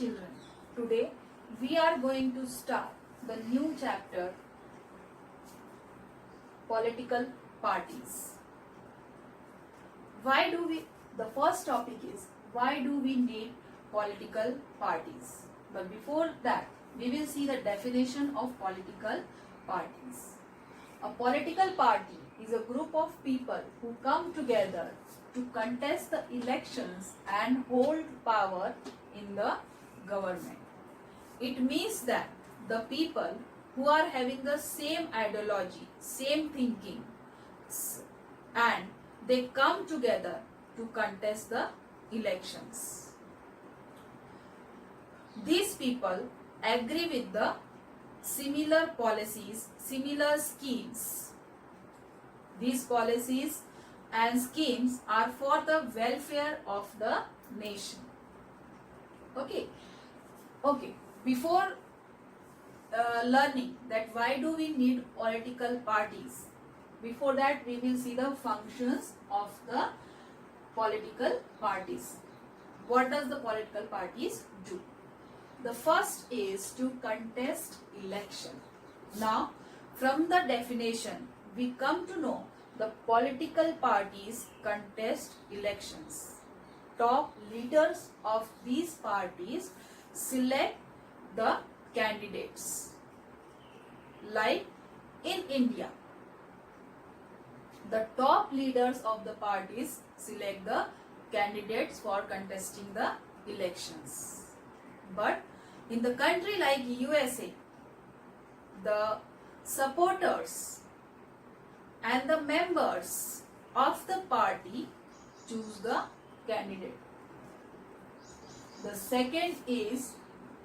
children, today we are going to start the new chapter, political parties. The first topic is why do we need political parties? But before that, we will see the definition of political parties. A political party is a group of people who come together to contest the elections and hold power in the government. It means that the people who are having the same ideology, same thinking, and they come together to contest the elections. These people agree with the similar policies, similar schemes. These policies and schemes are for the welfare of the nation. Okay. Before learning that why do we need political parties, before that we will see the functions of the political parties. What does the political parties do? The first is to contest election. Now, from the definition, we come to know the political parties contest elections. Top leaders of these parties select the candidates. Like in India, the top leaders of the parties select the candidates for contesting the elections. But in the country like USA, the supporters and the members of the party choose the candidate. The second is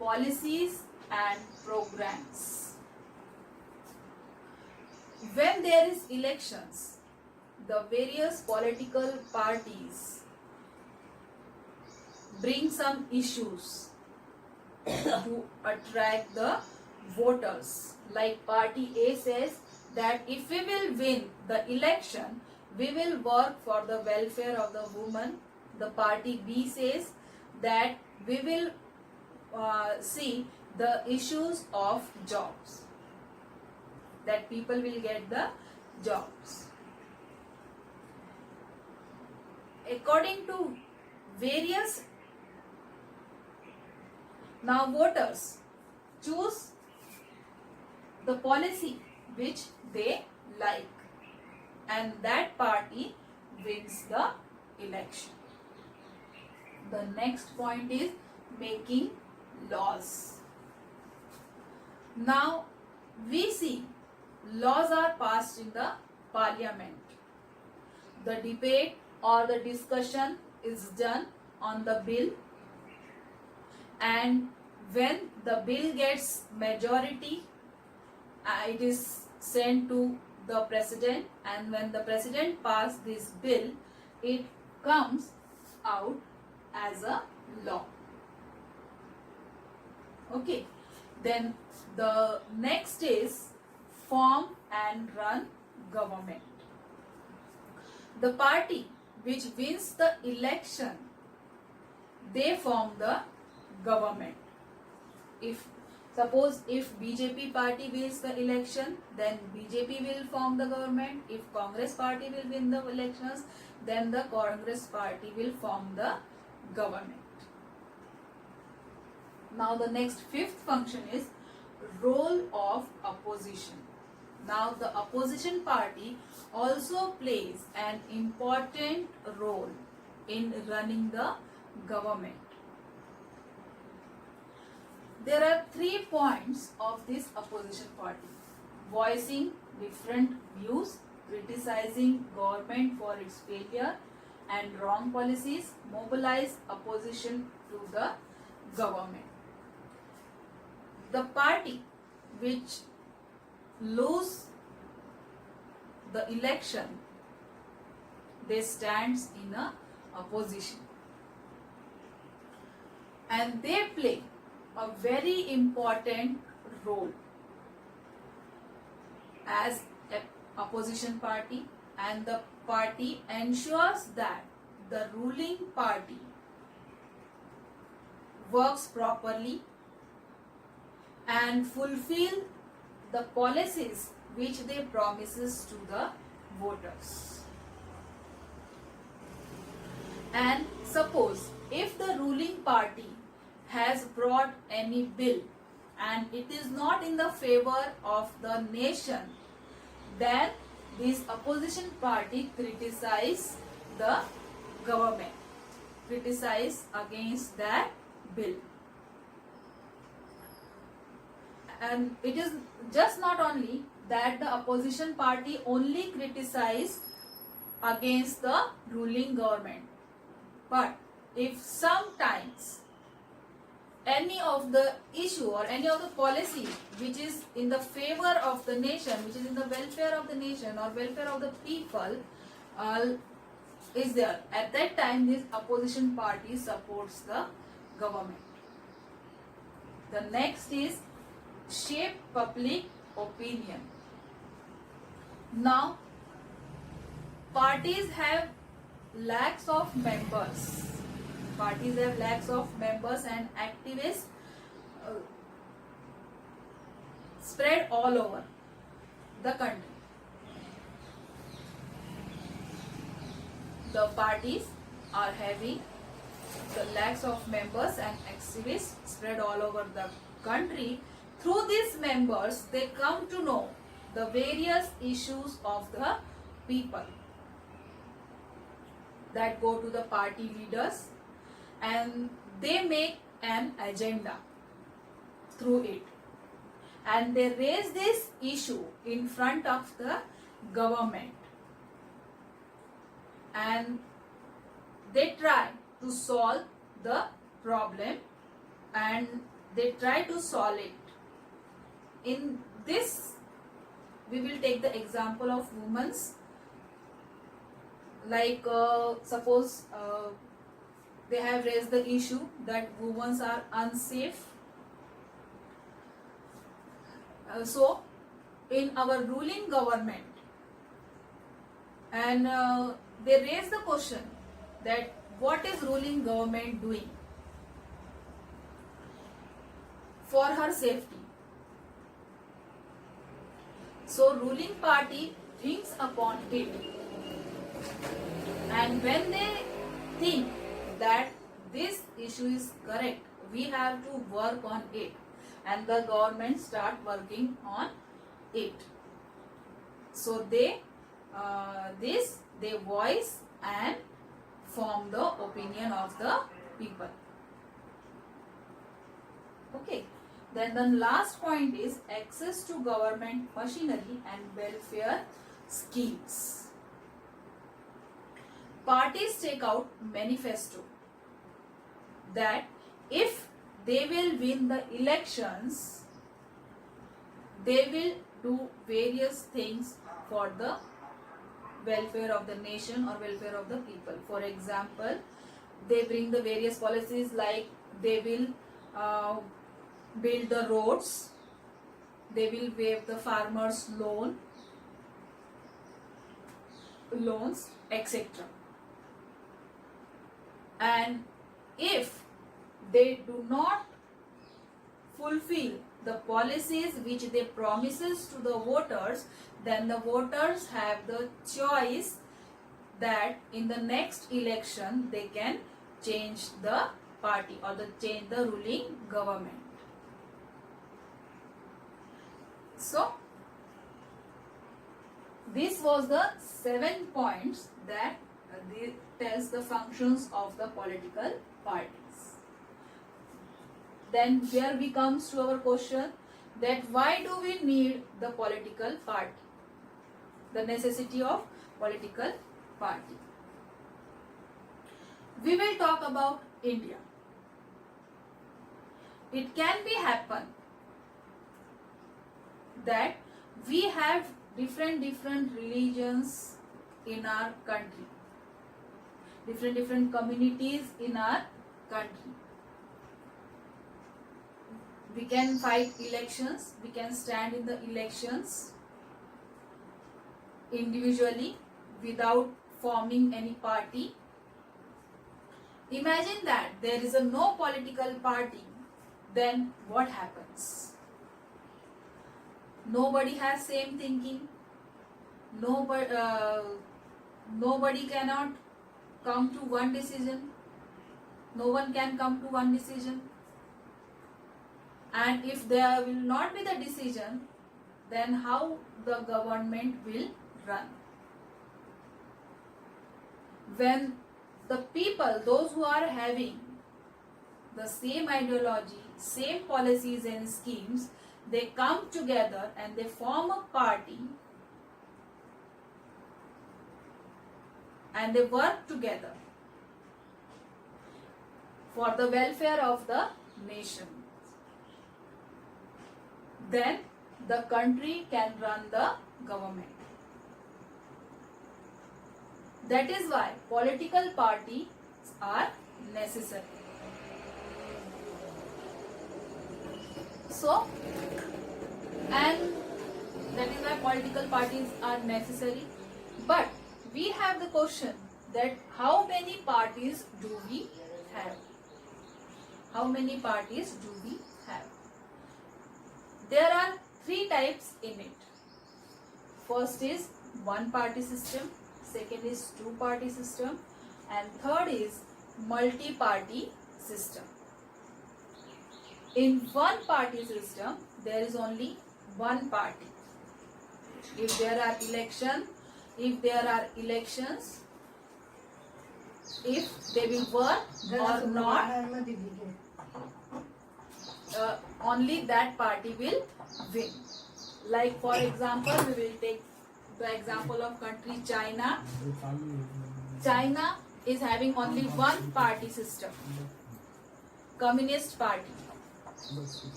policies and programs. When there is elections, the various political parties bring some issues to attract the voters. Like party A says that if we will win the election, we will work for the welfare of the woman. The party B says that we will see the issues of jobs, that people will get the jobs. According to various, now voters choose the policy which they like, and that party wins the election. The next point is making laws. Now we see laws are passed in the parliament. The debate or the discussion is done on the bill, and when the bill gets majority, it is sent to the president, and when the president passes this bill, it comes out as a law. Okay, then the next is form and run government. The party which wins the election, they form the government. Suppose if BJP party wins the election, then BJP will form the government. If Congress party will win the elections, then the Congress party will form the government. Now the next fifth function is role of opposition. Now the opposition party also plays an important role in running the government. There are 3 points of this opposition party: voicing different views, criticizing government for its failure and wrong policies, mobilize opposition to the government. The party which lose the election, they stands in a opposition, and they play a very important role as an opposition party, and the party ensures that the ruling party works properly and fulfill the policies which they promises to the voters. And suppose if the ruling party has brought any bill and it is not in the favor of the nation, then this opposition party criticize the government, criticize against that bill. And it is just not only that the opposition party only criticize against the ruling government, but if sometimes any of the issue or any of the policy which is in the favor of the nation, which is in the welfare of the nation or welfare of the people is there, at that time this opposition party supports the government. The next is shape public opinion. Now, parties have lakhs of members. Parties have lakhs of members and activists spread all over the country. The parties are having the lakhs of members and activists spread all over the country. Through these members, they come to know the various issues of the people that go to the party leaders, and they make an agenda through it, and they raise this issue in front of the government, and they try to solve the problem and they try to solve it. In this, we will take the example of women's. Like suppose they have raised the issue that women are unsafe. So in our ruling government, and they raise the question that what is ruling government doing for her safety. So ruling party thinks upon it, and when they think that this issue is correct, we have to work on it, and the government start working on it. So they voice and form the opinion of the people. Okay. Then the last point is access to government machinery and welfare schemes. Parties take out manifesto that if they will win the elections, they will do various things for the welfare of the nation or welfare of the people. For example, they bring the various policies like they will build the roads, they will waive the farmers' loans, etc. And if they do not fulfill the policies which they promises to the voters, then the voters have the choice that in the next election they can change the party or change the ruling government. So this was the 7 points that tells the functions of the political parties. Then here we comes to our question that why do we need the political party? The necessity of political party. We will talk about India. It can be happen that we have different religions in our country, different communities in our country. We can fight elections, we can stand in the elections individually without forming any party, Imagine that there is a no political party, then what happens? Nobody has same thinking. Nobody cannot come to one decision. No one can come to one decision. And if there will not be the decision, then how the government will run? When the people, those who are having the same ideology, same policies and schemes, they come together and they form a party and they work together for the welfare of the nation, then the country can run the government. That is why political parties are necessary. So, and that is why political parties are necessary. But we have the question that how many parties do we have? How many parties do we have? There are three types in it. First is one party system, second is two party system, and third is multi-party system. In one party system, there is only one party. If there are elections, if they will work or not, only that party will win. Like for example, we will take the example of country China. China is having only one party system, Communist Party.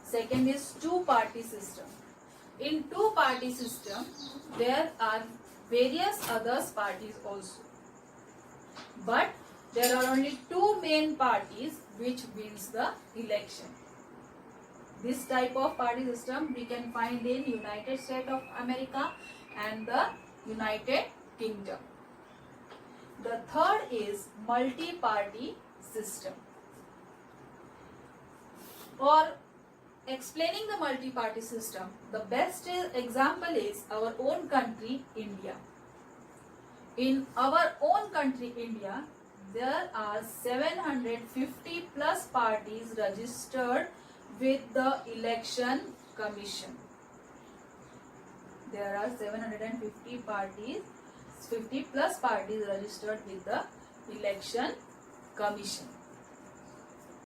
Second is two party system. In two party system, there are various other parties also. But there are only two main parties which wins the election. This type of party system we can find in United States of America and the United Kingdom. The third is multi-party system. For explaining the multi-party system, the best example is our own country, India. In our own country, India, there are 750 plus parties registered with the Election Commission. There are 750 50 plus parties registered with the Election Commission.